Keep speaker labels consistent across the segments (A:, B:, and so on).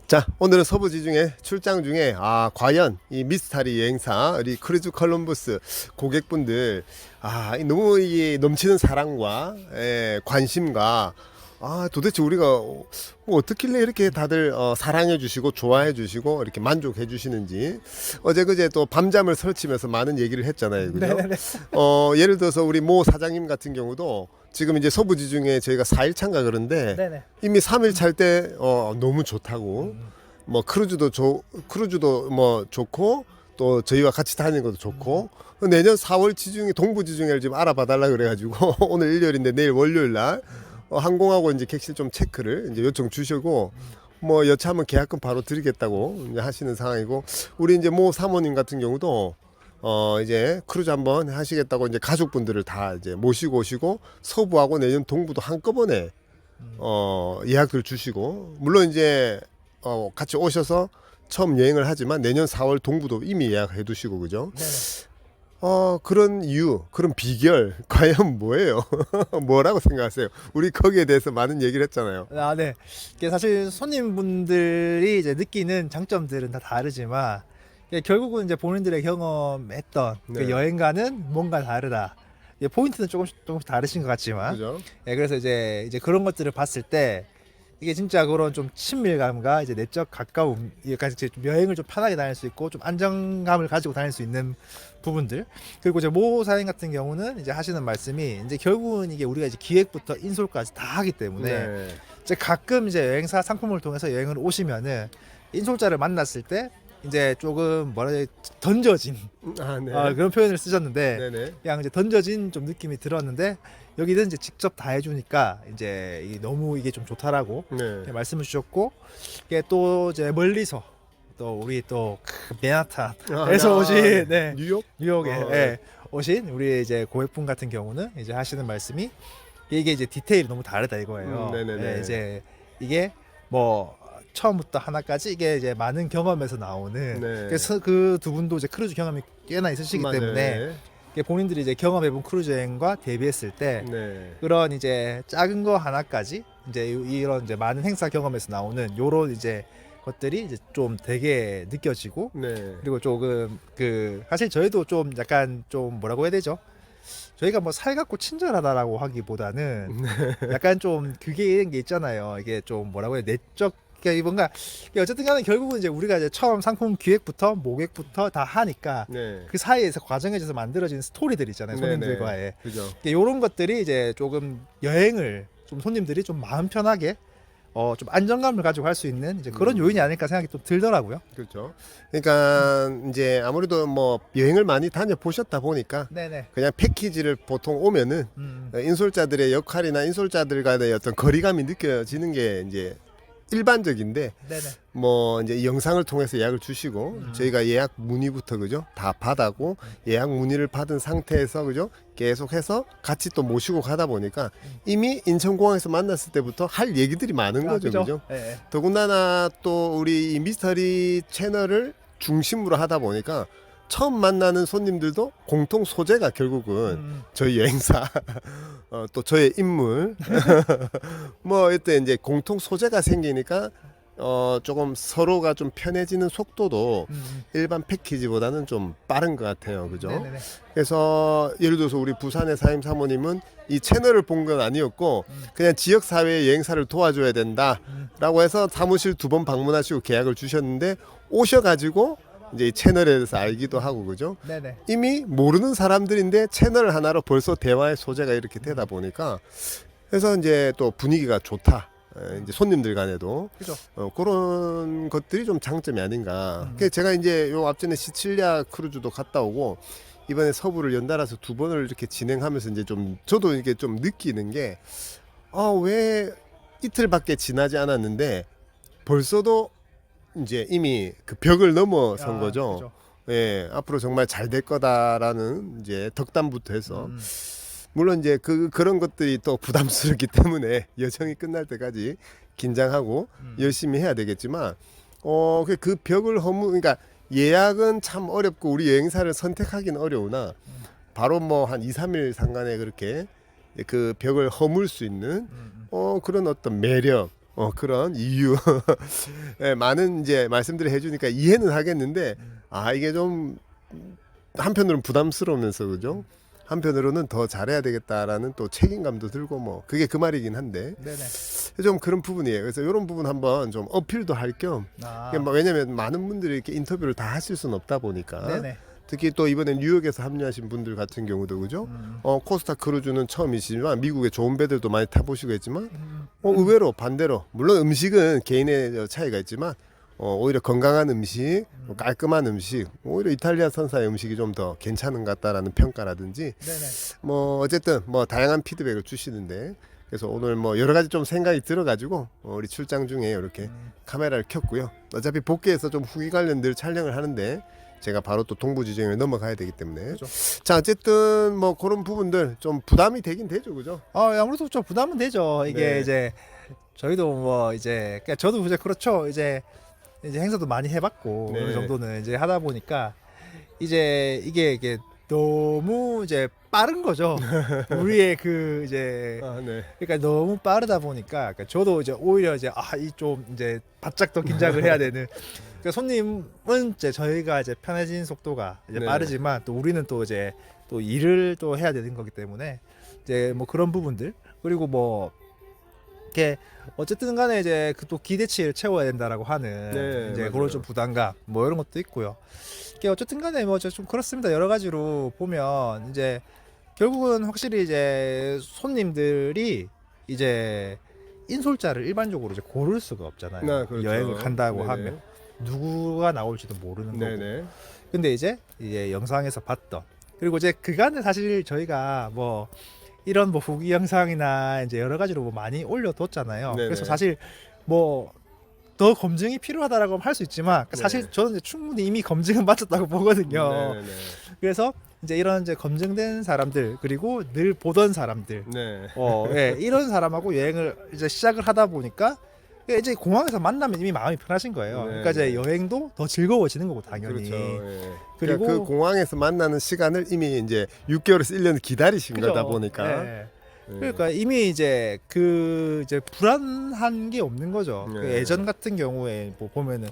A: 자, 오늘은 서부 지중해 출장 중에 과연 이 미스터리 여행사 우리 크루즈 컬럼버스 고객분들 너무 이 넘치는 사랑과 관심과 도대체 우리가 어떻길래 이렇게 다들 사랑해 주시고 좋아해 주시고 이렇게 만족해 주시는지 어제 그제 또 밤잠을 설치면서 많은 얘기를 했잖아요. 그죠?
B: 네네네.
A: 예를 들어서 우리 모 사장님 같은 경우도 지금 이제 서부 지중해 저희가 4일 차인가 그런데
B: 네네.
A: 이미 3일 찰 때 너무 좋다고 뭐 크루즈도 뭐 좋고 또 저희와 같이 다니는 것도 좋고 내년 4월 지중해 동부 지중해를 지금 알아봐 달라 그래가지고 오늘 일요일인데 내일 월요일 날 항공하고 이제 객실 좀 체크를 이제 요청 주시고 뭐 여차하면 계약금 바로 드리겠다고 이제 하시는 상황이고 우리 이제 모 사모님 같은 경우도 이제 크루즈 한번 하시겠다고 이제 가족분들을 다 이제 모시고 오시고 서부하고 내년 동부도 한꺼번에 예약을 주시고 물론 이제 같이 오셔서 처음 여행을 하지만 내년 4월 동부도 이미 예약해 두시고 그죠?
B: 네네.
A: 그런 이유, 그런 비결 과연 뭐예요? 뭐라고 생각하세요? 우리 거기에 대해서 많은 얘기를 했잖아요.
B: 네. 이게 사실 손님분들이 이제 느끼는 장점들은 다 다르지만 이게 결국은 이제 본인들의 경험했던 그
A: 네.
B: 여행과는 뭔가 다르다. 이게 포인트는 조금씩 다르신 것 같지만,
A: 그죠?
B: 그래서 이제 그런 것들을 봤을 때 이게 진짜 그런 좀 친밀감과 이제 내적 가까움, 여기까지 좀 여행을 좀 편하게 다닐 수 있고 좀 안정감을 가지고 다닐 수 있는 부분들. 그리고 이제 모 사장님 같은 경우는 이제 하시는 말씀이 이제 결국은 이게 우리가 이제 기획부터 인솔까지 다 하기 때문에
A: 네.
B: 이제 가끔 이제 여행사 상품을 통해서 여행을 오시면은 인솔자를 만났을 때 이제 조금 뭐라 해야 되지, 던져진
A: 네.
B: 그런 표현을 쓰셨는데
A: 네네.
B: 그냥 이제 던져진 좀 느낌이 들었는데 여기는 이제 직접 다 해주니까 이제 너무 이게 좀 좋다라고
A: 네.
B: 말씀을 주셨고 이게 또 이제 멀리서 또 우리 또 맨하탄에서 오신
A: 뉴욕?
B: 뉴욕에
A: 네.
B: 오신 우리 이제 고객분 같은 경우는 이제 하시는 말씀이 이게 이제 디테일이 너무 다르다 이거예요.
A: 네네네.
B: 이제 이게 뭐 처음부터 하나까지 이게 이제 많은 경험에서 나오는
A: 네.
B: 그래서 그 두 분도 이제 크루즈 경험이 꽤나 있으시기
A: 맞아요.
B: 때문에 이게 본인들이 이제 경험해본 크루즈 여행과 대비했을 때
A: 네.
B: 그런 이제 작은 거 하나까지 이제 이런 이제 많은 행사 경험에서 나오는 요런 이제 것들이 이제 좀 되게 느껴지고
A: 네.
B: 그리고 조금 그 사실 저희도 좀 약간 좀 뭐라고 해야 되죠? 저희가 뭐 살갑고 친절하다라고 하기보다는 약간 좀 그게 이런 게 있잖아요. 이게 좀 뭐라고 해야 내적 그러니까 뭔가 어쨌든 간에 결국은 이제 우리가 이제 처음 상품 기획부터 모객부터 다 하니까
A: 네.
B: 그 사이에서 과정에서 만들어진 스토리들 있잖아요. 손님들과의
A: 그죠?
B: 이런 것들이 이제 조금 여행을 좀 손님들이 좀 마음 편하게 좀 안정감을 가지고 할 수 있는 이제 그런 요인이 아닐까 생각이 좀 들더라고요.
A: 그렇죠. 그러니까 이제 아무래도 뭐 여행을 많이 다녀 보셨다 보니까
B: 네네.
A: 그냥 패키지를 보통 오면은 인솔자들의 역할이나 인솔자들과의 어떤 거리감이 느껴지는 게 이제 일반적인데
B: 네네.
A: 뭐 이제 이 영상을 통해서 예약을 주시고 저희가 예약 문의부터 그죠 다 받았고 예약 문의를 받은 상태에서 그죠 계속해서 같이 또 모시고 가다 보니까 이미 인천공항에서 만났을 때부터 할 얘기들이 많은 거죠. 그죠?
B: 네.
A: 더군다나 또 우리 이 미스터리 채널을 중심으로 하다 보니까 처음 만나는 손님들도 공통 소재가 결국은 저희 여행사 또 저의 인물 뭐 이때 이제 공통 소재가 생기니까 조금 서로가 좀 편해지는 속도도 일반 패키지보다는 좀 빠른 것 같아요. 그죠?
B: 네네네.
A: 그래서 예를 들어서 우리 부산의 사임 사모님은 이 채널을 본 건 아니었고 그냥 지역 사회 여행사를 도와줘야 된다라고 해서 사무실 2번 방문하시고 계약을 주셨는데 오셔가지고 이제 이 채널에 대해서 알기도 하고 그죠?
B: 네네.
A: 이미 모르는 사람들인데 채널 하나로 벌써 대화의 소재가 이렇게 되다 보니까 그래서 이제 또 분위기가 좋다. 이제 손님들 간에도
B: 그죠.
A: 그런 것들이 좀 장점이 아닌가. 그래서 제가 이제 요 앞전에 시칠리아 크루즈도 갔다 오고 이번에 서부를 연달아서 2번을 이렇게 진행하면서 이제 좀 저도 이게 좀 느끼는 게 왜 이틀밖에 지나지 않았는데 벌써도 이제 이미 그 벽을 넘어선 거죠.
B: 그죠.
A: 예, 앞으로 정말 잘 될 거다라는 이제 덕담부터 해서 물론 이제 그런 것들이 또 부담스럽기 때문에 여정이 끝날 때까지 긴장하고 열심히 해야 되겠지만 그 벽을 그러니까 예약은 참 어렵고 우리 여행사를 선택하기는 어려우나 바로 뭐 한 2, 3일 상간에 그렇게 그 벽을 허물 수 있는 그런 어떤 매력 그런 이유 예, 많은 이제 말씀들을 해주니까 이해는 하겠는데 이게 좀 한편으로는 부담스러우면서 그죠? 한편으로는 더 잘해야 되겠다라는 또 책임감도 들고 뭐 그게 그 말이긴 한데
B: 네네.
A: 좀 그런 부분이에요. 그래서 이런 부분 한번 좀 어필도 할 겸 왜냐면 많은 분들이 이렇게 인터뷰를 다 하실 수는 없다 보니까
B: 네네.
A: 특히 또 이번에 뉴욕에서 합류하신 분들 같은 경우도 그죠? 코스타 크루즈는 처음이시지만 미국의 좋은 배들도 많이 타보시고 했지만 의외로 반대로 물론 음식은 개인의 차이가 있지만 오히려 건강한 음식, 깔끔한 음식, 오히려 이탈리아 선사의 음식이 좀 더 괜찮은 것 같다라는 평가라든지
B: 네네.
A: 뭐 어쨌든 뭐 다양한 피드백을 주시는데 그래서 오늘 뭐 여러 가지 좀 생각이 들어가지고 우리 출장 중에 이렇게 카메라를 켰고요. 어차피 복귀해서 좀 후기 관련들 촬영을 하는데 제가 바로 또 동부지정에 넘어가야 되기 때문에
B: 그렇죠.
A: 자 어쨌든 뭐 그런 부분들 좀 부담이 되긴 되죠, 그죠?
B: 아무래도 좀 부담은 되죠. 이게
A: 네.
B: 이제 저희도 뭐 이제 그러니까 저도 이제 그렇죠. 이제 행사도 많이 해봤고
A: 네.
B: 어느 정도는 이제 하다 보니까 이제 이게 너무 이제 빠른 거죠. 우리의 그 이제
A: 네.
B: 그러니까 너무 빠르다 보니까 그러니까 저도 이제 오히려 이제 이 좀 이제 바짝 더 긴장을 해야 되는. 그러니까 손님은 이제 저희가 이제 편해진 속도가 이제
A: 네.
B: 빠르지만 또 우리는 또 이제 또 일을 또 해야 되는 거기 때문에 이제 뭐 그런 부분들 그리고 뭐 이렇게 어쨌든 간에 이제 그 또 기대치를 채워야 된다라고 하는
A: 네,
B: 이제
A: 맞아요.
B: 그런 좀 부담감 뭐 이런 것도 있고요. 이게 어쨌든 간에 뭐 좀 그렇습니다. 여러 가지로 보면 이제 결국은 확실히 이제 손님들이 이제 인솔자를 일반적으로 이제 고를 수가 없잖아요.
A: 그렇죠.
B: 여행을 간다고
A: 네네.
B: 하면 누구가 나올지도 모르는 거고.
A: 네네.
B: 근데 이제 영상에서 봤던 그리고 이제 그간에 사실 저희가 뭐 이런 뭐 후기 영상이나 이제 여러 가지로 뭐 많이 올려뒀잖아요.
A: 네네.
B: 그래서 사실 뭐 더 검증이 필요하다라고 할 수 있지만 사실
A: 네.
B: 저는 이제 충분히 이미 검증은 마쳤다고 보거든요.
A: 네네.
B: 그래서 이제 이런 이제 검증된 사람들 그리고 늘 보던 사람들
A: 네.
B: 이런 사람하고 여행을 이제 시작을 하다 보니까 이제 공항에서 만나면 이미 마음이 편하신 거예요.
A: 네,
B: 그러니까 이제
A: 네.
B: 여행도 더 즐거워지는 거고 당연히.
A: 그렇죠. 예.
B: 그리고
A: 그러니까 그 공항에서 만나는 시간을 이미 이제 6개월에서 1년 기다리신
B: 그죠?
A: 거다 보니까.
B: 예.
A: 예.
B: 그러니까 이미 이제 그 이제 불안한 게 없는 거죠.
A: 네.
B: 그 예전 같은 경우에 뭐 보면은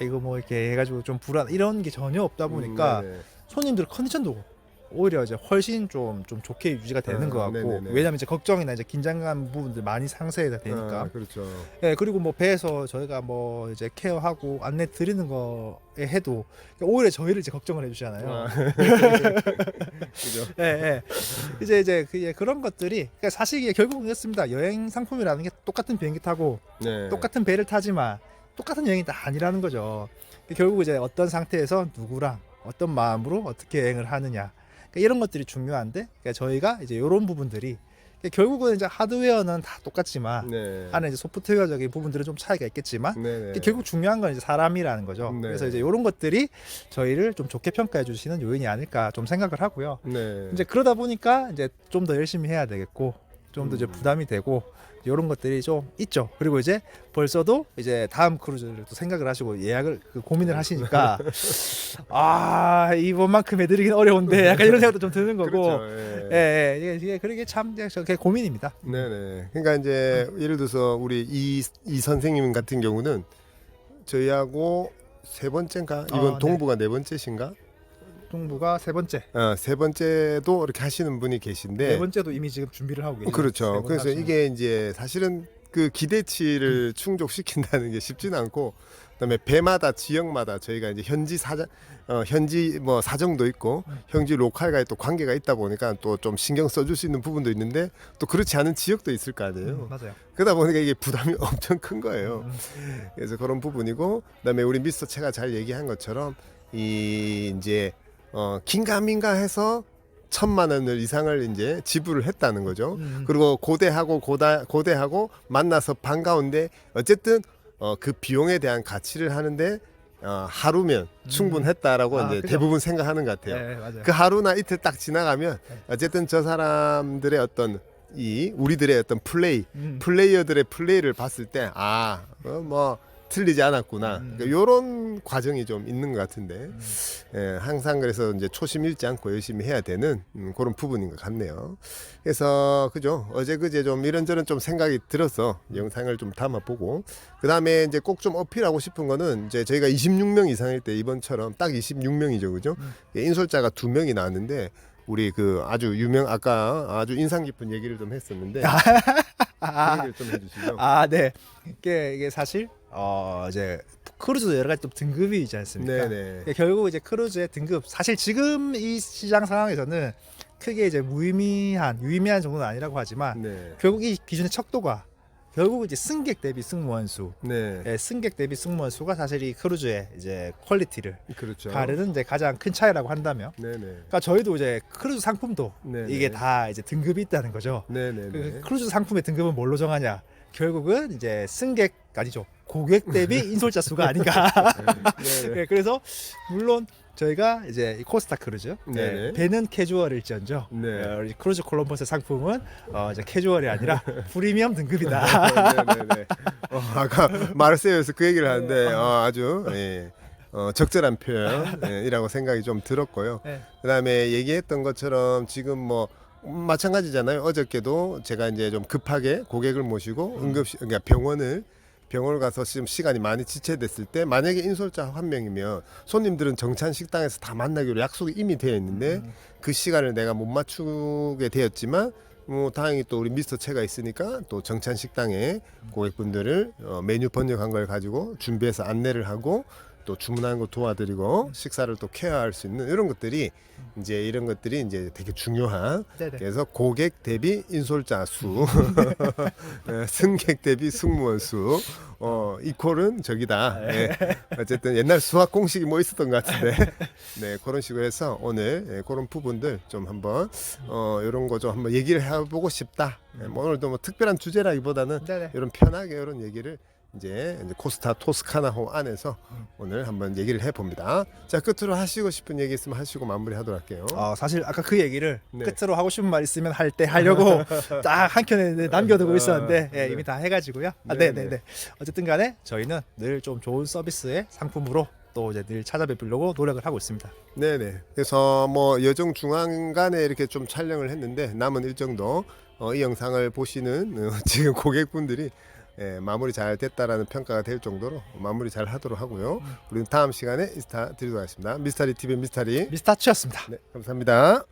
B: 이거 뭐 이렇게 해가지고 좀 불안 이런 게 전혀 없다 보니까
A: 네네.
B: 손님들 컨디션도 오히려 이제 훨씬 좀 좋게 유지가 되는 것 같고
A: 네네네.
B: 왜냐면 이제 걱정이나 이제 긴장감 부분들 많이 상쇄가 되니까
A: 그렇죠.
B: 예 그리고 뭐 배에서 저희가 뭐 이제 케어하고 안내 드리는 거에 해도 오히려 저희를 이제 걱정을 해주잖아요.
A: 그죠.
B: 예. 이제 그런 것들이 그러니까 사실 이게 결국은 그렇습니다. 여행 상품이라는 게 똑같은 비행기 타고
A: 네.
B: 똑같은 배를 타지만 똑같은 여행이 다 아니라는 거죠. 결국 이제 어떤 상태에서 누구랑 어떤 마음으로 어떻게 여행을 하느냐 그러니까 이런 것들이 중요한데 그러니까 저희가 이제 이런 부분들이 그러니까 결국은 이제 하드웨어는 다 똑같지만
A: 네.
B: 안에 이제 소프트웨어적인 부분들은 좀 차이가 있겠지만
A: 네네.
B: 결국 중요한 건 이제 사람이라는 거죠.
A: 네.
B: 그래서 이제 이런 것들이 저희를 좀 좋게 평가해 주시는 요인이 아닐까 좀 생각을 하고요.
A: 네.
B: 이제 그러다 보니까 이제 좀 더 열심히 해야 되겠고 좀 더 이제 부담이 되고 이런 것들이 좀 있죠. 그리고 이제 벌써도 이제 다음 크루즈를 또 생각을 하시고 예약을 고민을 하시니까 이번만큼 해드리긴 어려운데 약간 이런 생각도 좀 드는 거고.
A: 그렇죠. 예.
B: 이게 그러게 참 그게 고민입니다.
A: 네네. 그러니까 이제 예를 들어서 우리 이 선생님 같은 경우는 저희하고 세 번째인가 이번
B: 네.
A: 동부가 네 번째신가?
B: 동부가 세 번째,
A: 세 번째도 이렇게 하시는 분이 계신데.
B: 네 번째도 이미 지금 준비를 하고 계세요.
A: 그렇죠. 그래서 이게 이제 사실은 그 기대치를 충족시킨다는 게 쉽지는 않고, 그다음에 배마다 지역마다 저희가 이제 현지 뭐 사정도 있고 현지 로컬과의 또 관계가 있다 보니까 또 좀 신경 써줄 수 있는 부분도 있는데 또 그렇지 않은 지역도 있을 거 아니에요.
B: 맞아요.
A: 그러다 보니까 이게 부담이 엄청 큰 거예요. 그래서 그런 부분이고, 그다음에 우리 미스터 채가 잘 얘기한 것처럼 이 이제 긴가민가 해서 1,000만 원을 이상을 이제 지불을 했다는 거죠. 그리고 고대하고 만나서 반가운데 어쨌든 그 비용에 대한 가치를 하는데 하루면 충분했다라고 이제
B: 그죠.
A: 대부분 생각하는 것 같아요.
B: 네, 맞아요.
A: 그 하루나 이틀 딱 지나가면 어쨌든 저 사람들의 어떤 우리들의 어떤 플레이어들의 플레이를 봤을 때 뭐 틀리지 않았구나. 이런 과정이 좀 있는 것 같은데 예, 항상 그래서 이제 초심 잃지 않고 열심히 해야 되는 그런 부분인 것 같네요. 그래서 그죠? 어제 그제 좀 이런저런 좀 생각이 들어서 영상을 좀 담아보고 그 다음에 이제 꼭 좀 어필하고 싶은 거는 이제 저희가 26명 이상일 때 이번처럼 딱 26명이죠, 그죠? 예, 인솔자가 2명이 나왔는데 우리 그 아주 아까 아주 인상 깊은 얘기를 좀 했었는데 그 얘기를 좀 해주시죠.
B: 네. 이게 사실 이제 크루즈도 여러 가지 좀 등급이 있지 않습니까?
A: 네네.
B: 결국 이제 크루즈의 등급 사실 지금 이 시장 상황에서는 크게 이제 유의미한 정도는 아니라고 하지만
A: 네.
B: 결국 이 기준의 척도가 결국 이제 승객 대비 승무원 수,
A: 네.
B: 승객 대비 승무원 수가 사실 이 크루즈의 이제 퀄리티를
A: 그렇죠.
B: 가르는 이제 가장 큰 차이라고 한다면,
A: 네네.
B: 그러니까 저희도 이제 크루즈 상품도
A: 네네.
B: 이게 다 이제 등급이 있다는 거죠.
A: 네네네.
B: 그 크루즈 상품의 등급은 뭘로 정하냐? 결국은 이제 승객 아니죠. 고객 대비 인솔자 수가 아닌가.
A: 네네.
B: 네, 그래서 물론 저희가 이제 이 코스타 크루즈
A: 네네.
B: 배는 캐주얼일지언정
A: 네.
B: 우리 크루즈 콜럼버스 상품은 이제 캐주얼이 아니라 프리미엄 등급이다.
A: 네네네. 아까 마르세유에서 그 얘기를 하는데 아주 예, 적절한 표현이라고 생각이 좀 들었고요.
B: 네.
A: 그다음에 얘기했던 것처럼 지금 뭐 마찬가지잖아요. 어저께도 제가 이제 좀 급하게 고객을 모시고 그러니까 병원을 가서 지금 시간이 많이 지체됐을 때 만약에 인솔자 한 명이면 손님들은 정찬 식당에서 다 만나기로 약속이 이미 되어 있는데 그 시간을 내가 못 맞추게 되었지만 뭐 다행히 또 우리 미스터 채가 있으니까 또 정찬 식당에 고객분들을 메뉴 번역한 걸 가지고 준비해서 안내를 하고 또 주문하는 거 도와드리고 식사를 또 케어할 수 있는 이런 것들이 이제 되게 중요한.
B: 네네.
A: 그래서 고객 대비 인솔자 수, 승객 대비 승무원 수, 이퀄은 저기다. 예. 어쨌든 옛날 수학 공식이 뭐 있었던 것 같은데, 네 그런 식으로 해서 오늘 그런 부분들 좀 한번 이런 거 좀 한번 얘기를 해보고 싶다. 뭐 오늘도 뭐 특별한 주제라기보다는
B: 네네.
A: 이런 편하게 이런 얘기를 이제 코스타 토스카나호 안에서 오늘 한번 얘기를 해봅니다. 자 끝으로 하시고 싶은 얘기 있으면 하시고 마무리하도록 할게요.
B: 사실 아까 그 얘기를
A: 네.
B: 끝으로 하고 싶은 말 있으면 할 때 하려고 딱 한켠에 남겨두고 있었는데
A: 네.
B: 이미 다 해가지고요.
A: 네,
B: 네네네. 어쨌든 간에 저희는 늘 좀 좋은 서비스의 상품으로 또 이제 늘 찾아뵙으려고 노력을 하고 있습니다.
A: 네네. 그래서 뭐 여정 중간에 이렇게 좀 촬영을 했는데 남은 일정도 이 영상을 보시는 지금 고객분들이 마무리 잘 됐다라는 평가가 될 정도로 마무리 잘 하도록 하고요. 우리는 다음 시간에 인스타 드리도록 하겠습니다. 미스터리 TV 미스터리.
B: 미스터치였습니다.
A: 네, 감사합니다.